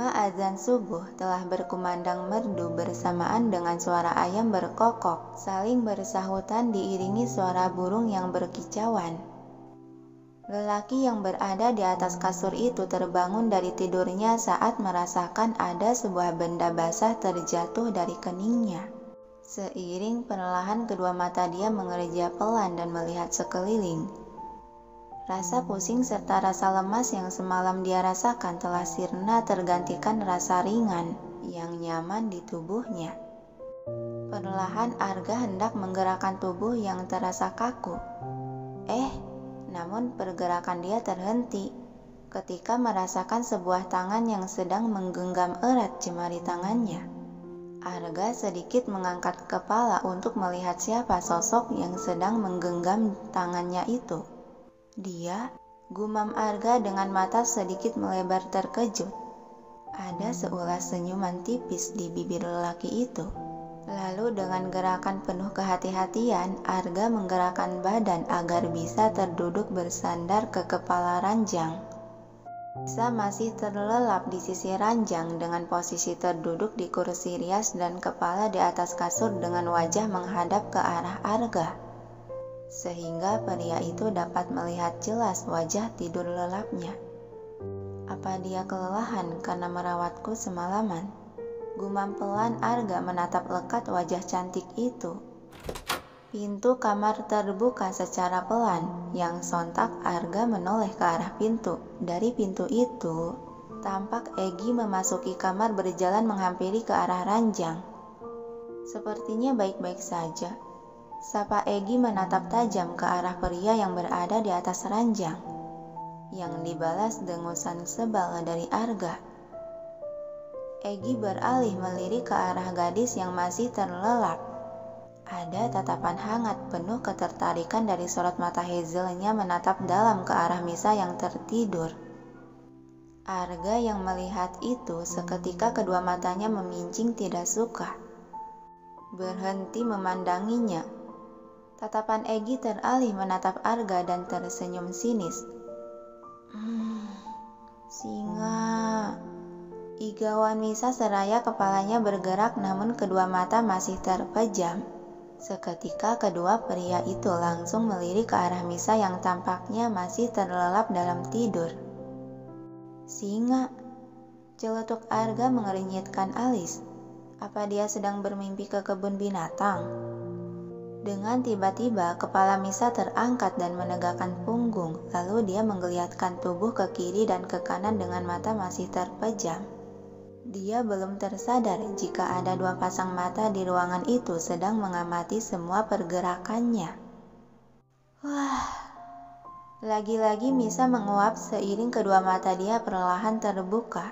Lama azan subuh telah berkumandang merdu bersamaan dengan suara ayam berkokok, saling bersahutan diiringi suara burung yang berkicauan. Lelaki yang berada di atas kasur itu terbangun dari tidurnya saat merasakan ada sebuah benda basah terjatuh dari keningnya. Seiring perlahan kedua mata dia mengerja pelan dan melihat sekeliling. Rasa pusing serta rasa lemas yang semalam dia rasakan telah sirna tergantikan rasa ringan yang nyaman di tubuhnya. Perlahan Arga hendak menggerakkan tubuh yang terasa kaku. Namun pergerakan dia terhenti ketika merasakan sebuah tangan yang sedang menggenggam erat jemari tangannya. Arga sedikit mengangkat kepala untuk melihat siapa sosok yang sedang menggenggam tangannya itu. Dia, gumam Arga dengan mata sedikit melebar terkejut. Ada seulas senyuman tipis di bibir lelaki itu. Lalu dengan gerakan penuh kehati-hatian, Arga menggerakkan badan agar bisa terduduk bersandar ke kepala ranjang. Misa masih terlelap di sisi ranjang dengan posisi terduduk di kursi rias dan kepala di atas kasur dengan wajah menghadap ke arah Arga. Sehingga pria itu dapat melihat jelas wajah tidur lelapnya. Apa dia kelelahan karena merawatku semalaman? Gumam pelan Arga menatap lekat wajah cantik itu. Pintu kamar terbuka secara pelan, yang sontak Arga menoleh ke arah pintu. Dari pintu itu, tampak Egi memasuki kamar berjalan menghampiri ke arah ranjang. Sepertinya baik-baik saja. Sapa Egi menatap tajam ke arah pria yang berada di atas ranjang, yang dibalas dengusan sebal dari Arga. Egi beralih melirik ke arah gadis yang masih terlelap. Ada tatapan hangat penuh ketertarikan dari sorot mata hazelnya menatap dalam ke arah Misa yang tertidur. Arga yang melihat itu seketika kedua matanya memincing tidak suka. Berhenti memandanginya. Tatapan Egi teralih menatap Arga dan tersenyum sinis. Singa. Igauan Misa seraya kepalanya bergerak namun kedua mata masih terpejam. Seketika kedua pria itu langsung melirik ke arah Misa yang tampaknya masih terlelap dalam tidur. Singa. Celetuk Arga mengernyitkan alis. Apa dia sedang bermimpi ke kebun binatang? Dengan tiba-tiba kepala Misa terangkat dan menegakkan punggung, lalu dia menggeliatkan tubuh ke kiri dan ke kanan dengan mata masih terpejam. Dia belum tersadar jika ada dua pasang mata di ruangan itu sedang mengamati semua pergerakannya. Wah, lagi-lagi Misa menguap seiring kedua mata dia perlahan terbuka.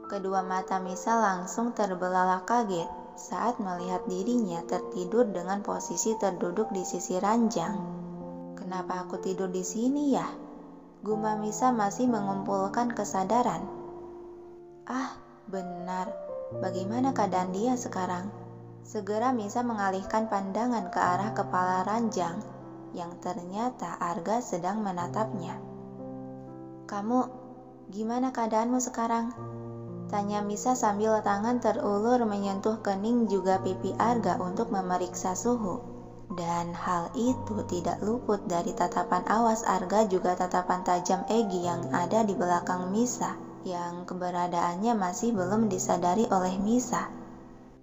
Kedua mata Misa langsung terbelalak kaget saat melihat dirinya tertidur dengan posisi terduduk di sisi ranjang. Kenapa aku tidur di sini ya? Gumam Misa masih mengumpulkan kesadaran. Benar. Bagaimana keadaan dia sekarang? Segera Misa mengalihkan pandangan ke arah kepala ranjang yang ternyata Arga sedang menatapnya. Kamu, gimana keadaanmu sekarang? Tanya Misa sambil tangan terulur menyentuh kening juga pipi Arga untuk memeriksa suhu. Dan hal itu tidak luput dari tatapan awas Arga juga tatapan tajam Egi yang ada di belakang Misa, yang keberadaannya masih belum disadari oleh Misa.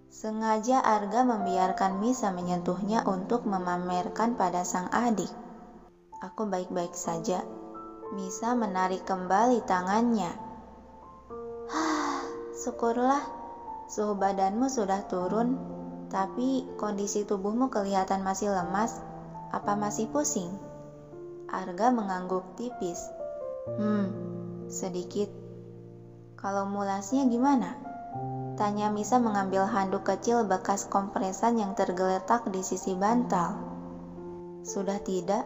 Sengaja Arga membiarkan Misa menyentuhnya untuk memamerkan pada sang adik. Aku baik-baik saja. Misa menarik kembali tangannya. Syukurlah, suhu badanmu sudah turun, tapi kondisi tubuhmu kelihatan masih lemas. Apa masih pusing? Arga mengangguk tipis. Sedikit. Kalau mulasnya gimana? Tanya Misa mengambil handuk kecil bekas kompresan yang tergeletak di sisi bantal. Sudah tidak?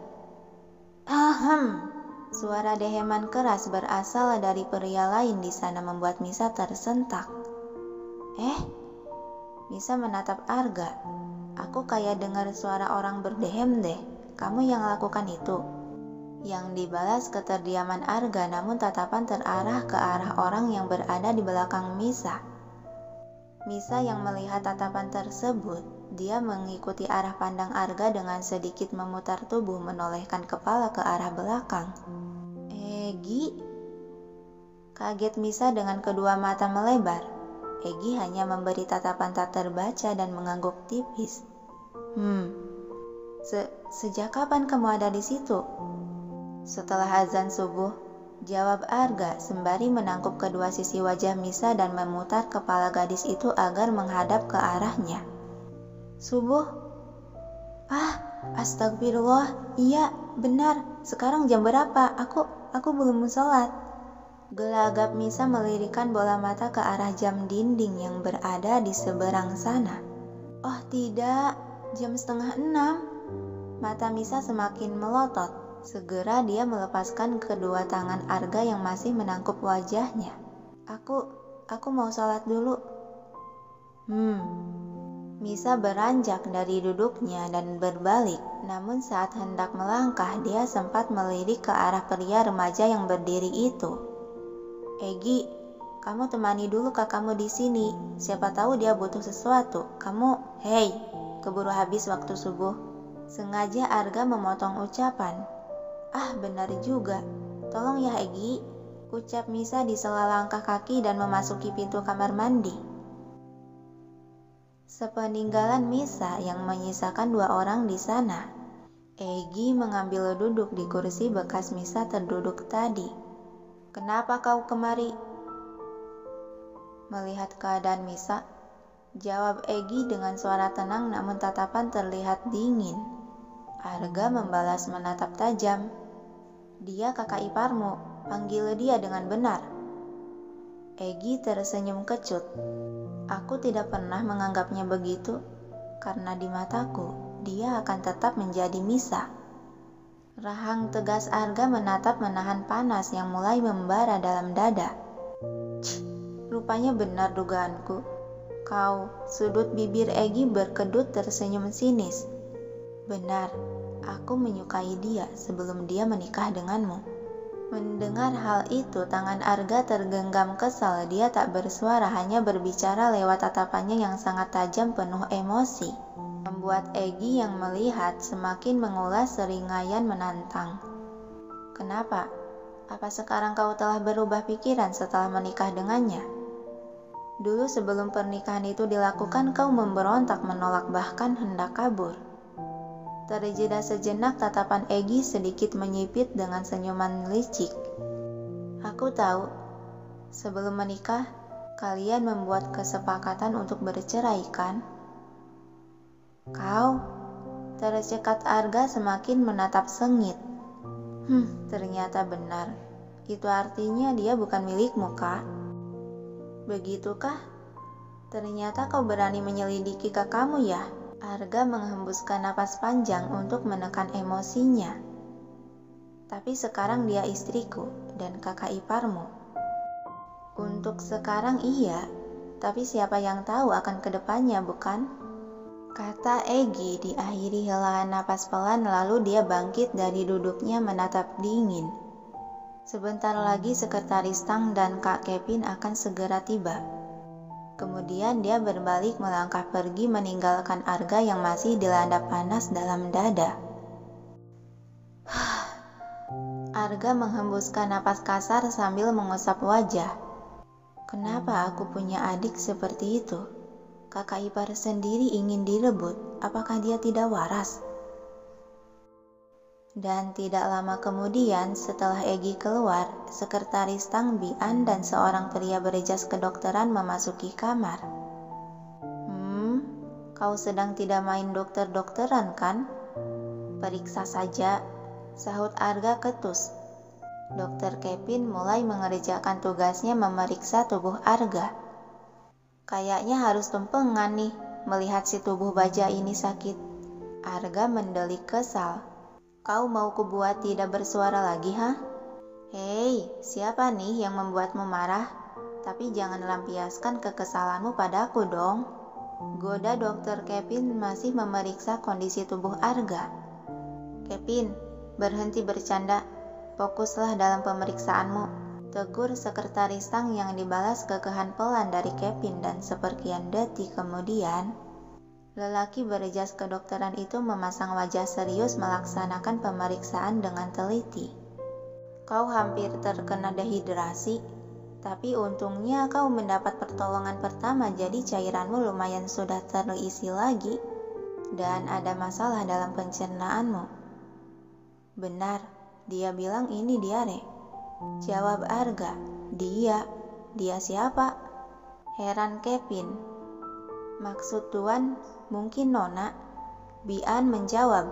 Suara deheman keras berasal dari pria lain di sana membuat Misa tersentak. Misa menatap Arga. Aku kayak dengar suara orang berdehem deh. Kamu yang lakukan itu? Yang dibalas keterdiaman Arga, namun tatapan terarah ke arah orang yang berada di belakang Misa. Misa yang melihat tatapan tersebut, dia mengikuti arah pandang Arga dengan sedikit memutar tubuh menolehkan kepala ke arah belakang. Egi? Kaget Misa dengan kedua mata melebar. Egi hanya memberi tatapan tak terbaca dan mengangguk tipis. Sejak kapan kamu ada di situ? Setelah azan subuh, jawab Arga sembari menangkup kedua sisi wajah Misa dan memutar kepala gadis itu agar menghadap ke arahnya. Subuh? Astagfirullah, iya, benar. Sekarang jam berapa? Aku belum sholat. Gelagap Misa melirikan bola mata ke arah jam dinding yang berada di seberang sana. Oh tidak, jam 5:30. Mata Misa semakin melotot. Segera dia melepaskan kedua tangan Arga yang masih menangkup wajahnya. Aku mau sholat dulu. Misa beranjak dari duduknya dan berbalik. Namun saat hendak melangkah, dia sempat melirik ke arah pria remaja yang berdiri itu. Egi, kamu temani dulu kakakmu di sini. Siapa tahu dia butuh sesuatu. Hei, keburu habis waktu subuh. Sengaja Arga memotong ucapan. Benar juga. Tolong ya Egi, ucap Misa di sela langkah kaki dan memasuki pintu kamar mandi. Sepeninggalan Misa yang menyisakan 2 orang di sana, Egi mengambil duduk di kursi bekas Misa terduduk tadi. Kenapa kau kemari? Melihat keadaan Misa, jawab Egi dengan suara tenang namun tatapan terlihat dingin. Arga membalas menatap tajam. Dia kakak iparmu, panggil dia dengan benar. Egi tersenyum kecut. Aku tidak pernah menganggapnya begitu, karena di mataku, dia akan tetap menjadi Misa. Rahang tegas Arga menatap menahan panas yang mulai membara dalam dada. Rupanya benar dugaanku. Sudut bibir Egi berkedut tersenyum sinis. Benar, aku menyukai dia sebelum dia menikah denganmu. Mendengar hal itu, tangan Arga tergenggam kesal. Dia tak bersuara, hanya berbicara lewat tatapannya yang sangat tajam penuh emosi. Membuat Egi yang melihat semakin mengulas seringayan menantang. Kenapa? Apa sekarang kau telah berubah pikiran setelah menikah dengannya? Dulu sebelum pernikahan itu dilakukan, kau memberontak, menolak, bahkan hendak kabur. Terjeda sejenak, tatapan Egi sedikit menyipit dengan senyuman licik. Aku tahu, sebelum menikah, kalian membuat kesepakatan untuk bercerai, kan? Kau? Tercekat Arga semakin menatap sengit. Ternyata benar. Itu artinya dia bukan milikmu, Kak. Begitukah? Ternyata kau berani menyelidiki kakakmu ya? Arga menghembuskan napas panjang untuk menekan emosinya. Tapi sekarang dia istriku dan kakak iparmu. Untuk sekarang iya, tapi siapa yang tahu akan kedepannya, bukan? Kata Egi diakhiri helaan napas pelan, lalu dia bangkit dari duduknya menatap dingin. Sebentar lagi Sekretaris Tang dan Kak Kevin akan segera tiba. Kemudian dia berbalik melangkah pergi meninggalkan Arga yang masih dilanda panas dalam dada. Arga menghembuskan napas kasar sambil mengusap wajah. Kenapa aku punya adik seperti itu? Kakak ipar sendiri ingin direbut, apakah dia tidak waras? Dan tidak lama kemudian setelah Egi keluar, Sekretaris Tang Bian dan seorang pria berjas kedokteran memasuki kamar. Kau sedang tidak main dokter-dokteran kan? Periksa saja, sahut Arga ketus. Dokter Kevin mulai mengerjakan tugasnya memeriksa tubuh Arga. Kayaknya harus tumpengan nih, melihat si tubuh baja ini sakit. Arga mendelik kesal. Kau mau kubuat tidak bersuara lagi, ha? Hei, siapa nih yang membuatmu marah? Tapi jangan lampiaskan kekesalanmu padaku dong. Goda Dokter Kevin masih memeriksa kondisi tubuh Arga. Kevin, Berhenti bercanda, fokuslah dalam pemeriksaanmu, tegur sekretaris Tang yang dibalas kekehan pelan dari Kevin dan seperkian detik kemudian, lelaki berjas kedokteran itu memasang wajah serius melaksanakan pemeriksaan dengan teliti. Kau hampir terkena dehidrasi, tapi untungnya kau mendapat pertolongan pertama jadi cairanmu lumayan sudah terisi lagi dan ada masalah dalam pencernaanmu. Benar, dia bilang ini diare. Jawab Arga. Dia siapa? Heran Kevin. Maksud Tuan, mungkin Nona. Bian menjawab.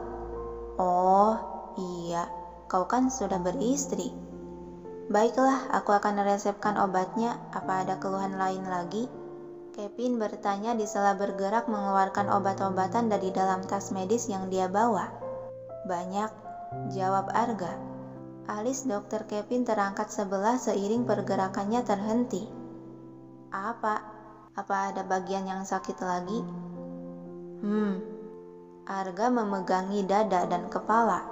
Oh, iya, kau kan sudah beristri. Baiklah, aku akan resepkan obatnya. Apa ada keluhan lain lagi? Kevin bertanya di sela bergerak mengeluarkan obat-obatan dari dalam tas medis yang dia bawa. Banyak, jawab Arga. Alis dokter Kevin terangkat sebelah seiring pergerakannya terhenti. Apa ada bagian yang sakit lagi? Arga memegangi dada dan kepala.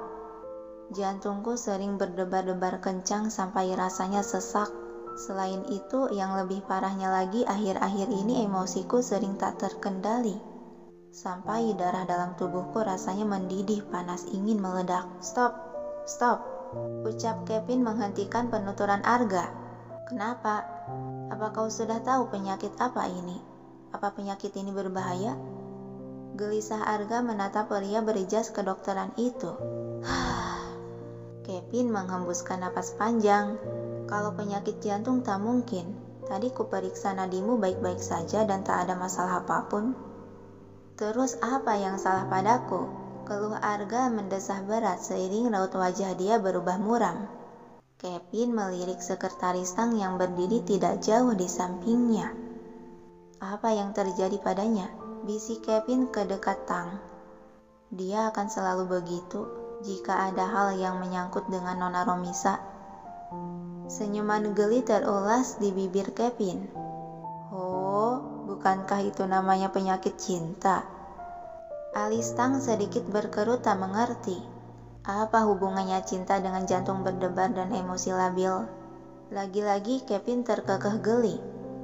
Jantungku sering berdebar-debar kencang sampai rasanya sesak. Selain itu, yang lebih parahnya lagi, akhir-akhir ini emosiku sering tak terkendali. Sampai darah dalam tubuhku rasanya mendidih panas ingin meledak. Stop, ucap Kevin menghentikan penuturan Arga. Kenapa? Apa kau sudah tahu penyakit apa ini? Apa penyakit ini berbahaya? Gelisah Arga menatap pria berjas kedokteran itu. Kevin menghembuskan napas panjang. Kalau penyakit jantung tak mungkin. Tadi kuperiksa nadimu baik-baik saja dan tak ada masalah apapun. Terus apa yang salah padaku? Keluh Arga mendesah berat seiring raut wajah dia berubah muram. Kevin melirik sekretaris Tang yang berdiri tidak jauh di sampingnya. Apa yang terjadi padanya? Bisik Kevin ke dekat Tang. Dia akan selalu begitu jika ada hal yang menyangkut dengan Nona Romisa. Senyuman geli terulas di bibir Kevin. Oh, bukankah itu namanya penyakit cinta? Alis Tang sedikit berkerut tak mengerti. Apa hubungannya cinta dengan jantung berdebar dan emosi labil? Lagi-lagi Kevin terkekeh geli.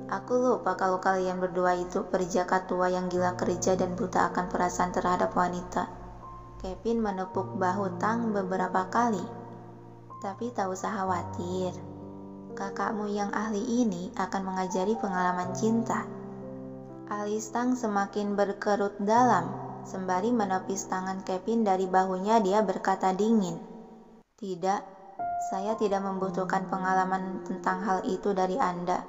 Aku lupa kalau kalian berdua itu perjaka tua yang gila kerja dan buta akan perasaan terhadap wanita. Kevin menepuk bahu Tang beberapa kali. Tapi tak usah khawatir. Kakakmu yang ahli ini akan mengajari pengalaman cinta. Alis Tang semakin berkerut dalam. Sembari menepis tangan Kevin dari bahunya, dia berkata dingin. Tidak, saya tidak membutuhkan pengalaman tentang hal itu dari Anda.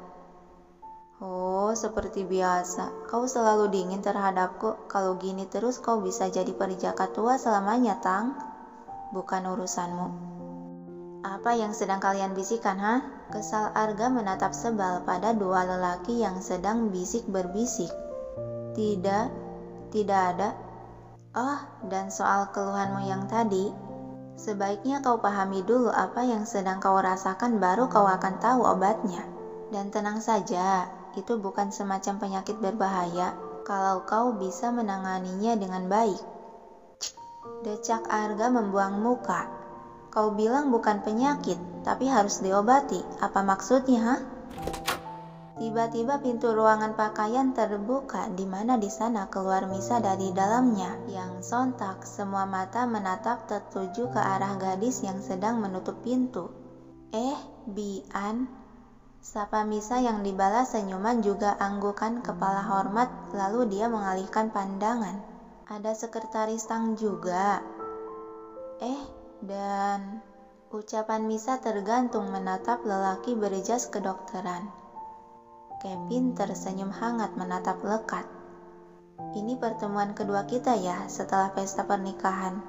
Oh, seperti biasa. Kau selalu dingin terhadapku. Kalau gini terus kau bisa jadi perjaka tua selamanya, Tang. Bukan urusanmu. Apa yang sedang kalian bisikan, ha? Kesal Arga menatap sebal pada dua lelaki yang sedang bisik berbisik. Tidak ada. Oh, dan soal keluhanmu yang tadi, sebaiknya kau pahami dulu apa yang sedang kau rasakan baru kau akan tahu obatnya. Dan tenang saja, itu bukan semacam penyakit berbahaya kalau kau bisa menanganinya dengan baik. Decak Arga membuang muka. Kau bilang bukan penyakit, tapi harus diobati. Apa maksudnya, ha? Tiba-tiba pintu ruangan pakaian terbuka, di mana di sana keluar Misa dari dalamnya. Yang sontak semua mata menatap tertuju ke arah gadis yang sedang menutup pintu. Bian, sapa Misa yang dibalas senyuman juga anggukan kepala hormat, lalu dia mengalihkan pandangan. Ada sekretaris Tang juga. Dan ucapan Misa tergantung menatap lelaki berjas kedokteran. Kevin tersenyum hangat menatap lekat. Ini pertemuan kedua kita ya setelah pesta pernikahan.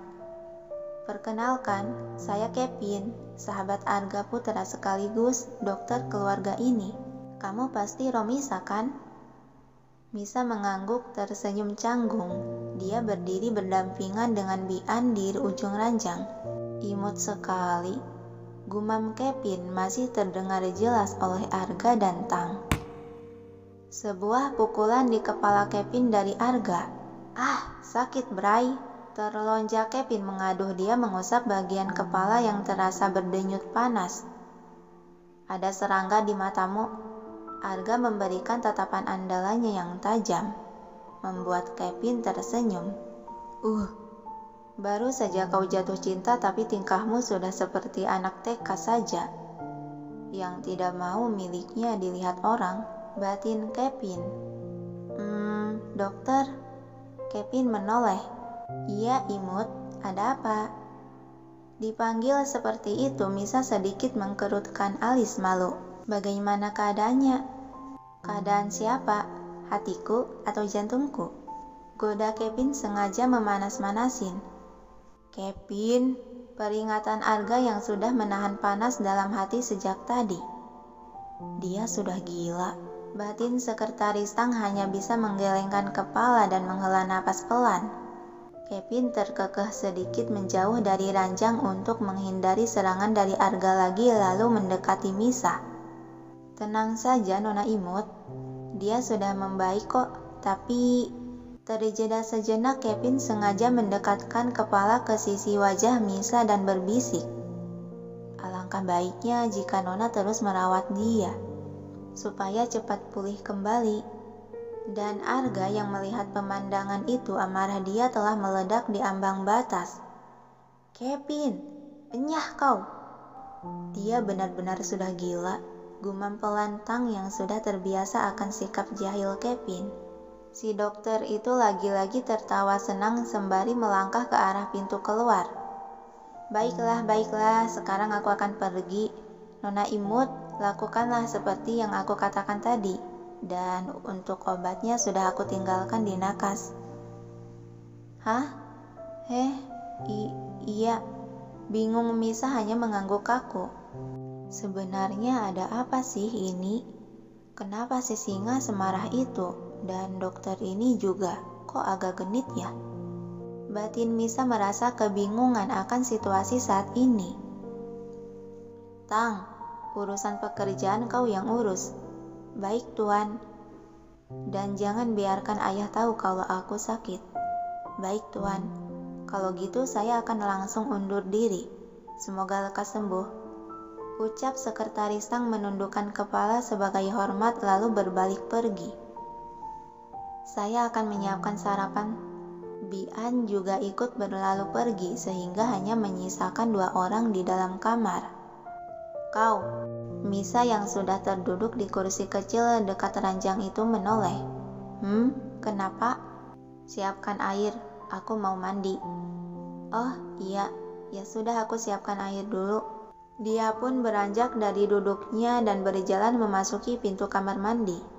Perkenalkan, saya Kevin, sahabat Arga Putra sekaligus dokter keluarga ini. Kamu pasti Romisa kan? Misa mengangguk tersenyum canggung. Dia berdiri berdampingan dengan Bian di ujung ranjang. Imut sekali. Gumam Kevin masih terdengar jelas oleh Arga dan Tang. Sebuah pukulan di kepala Kevin dari Arga. Sakit bray. Terlonjak Kevin mengaduh. Dia mengusap bagian kepala yang terasa berdenyut panas. Ada serangga di matamu? Arga memberikan tatapan andalannya yang tajam, membuat Kevin tersenyum. Baru saja kau jatuh cinta, tapi tingkahmu sudah seperti anak TK saja, yang tidak mau miliknya dilihat orang, batin Kevin. Dokter? Kevin menoleh. Iya, Imut, ada apa? Dipanggil seperti itu, Misa sedikit mengkerutkan alis malu. Bagaimana keadaannya? Keadaan siapa? Hatiku atau jantungku? Goda Kevin sengaja memanas-manasin. Kevin, peringatan Arga yang sudah menahan panas dalam hati sejak tadi. Dia sudah gila. Batin Sekretaris Tang hanya bisa menggelengkan kepala dan menghela napas pelan. Kevin terkekeh sedikit menjauh dari ranjang untuk menghindari serangan dari Arga lagi, lalu mendekati Misa. Tenang saja, Nona Imut. Dia sudah membaik kok, tapi... Terjeda sejenak, Kevin sengaja mendekatkan kepala ke sisi wajah Misa dan berbisik. Alangkah baiknya jika Nona terus merawat dia, supaya cepat pulih kembali. Dan Arga yang melihat pemandangan itu, amarah dia telah meledak di ambang batas. Kevin, penyah kau. Dia benar-benar sudah gila, gumam pelan Tang yang sudah terbiasa akan sikap jahil Kevin. Si dokter itu lagi-lagi tertawa senang sembari melangkah ke arah pintu keluar. Baiklah, sekarang aku akan pergi. Nona Imut, lakukanlah seperti yang aku katakan tadi. Dan untuk obatnya sudah aku tinggalkan di nakas. Hah? Iya. Bingung Misa hanya mengangguk kaku. Sebenarnya ada apa sih ini? Kenapa si singa semarah itu? Dan dokter ini juga, kok agak genit ya? Batin Misa merasa kebingungan akan situasi saat ini. Tang, urusan pekerjaan kau yang urus. Baik, Tuan. Dan jangan biarkan ayah tahu kalau aku sakit. Baik, Tuan. Kalau gitu saya akan langsung undur diri. Semoga lekas sembuh. Ucap Sekretaris Tang menundukkan kepala sebagai hormat lalu berbalik pergi. Saya akan menyiapkan sarapan. Bian juga ikut berlalu pergi sehingga hanya menyisakan 2 orang di dalam kamar. Kau, Misa yang sudah terduduk di kursi kecil dekat ranjang itu menoleh. Kenapa? Siapkan air, aku mau mandi. Oh iya, ya sudah aku siapkan air dulu. Dia pun beranjak dari duduknya dan berjalan memasuki pintu kamar mandi.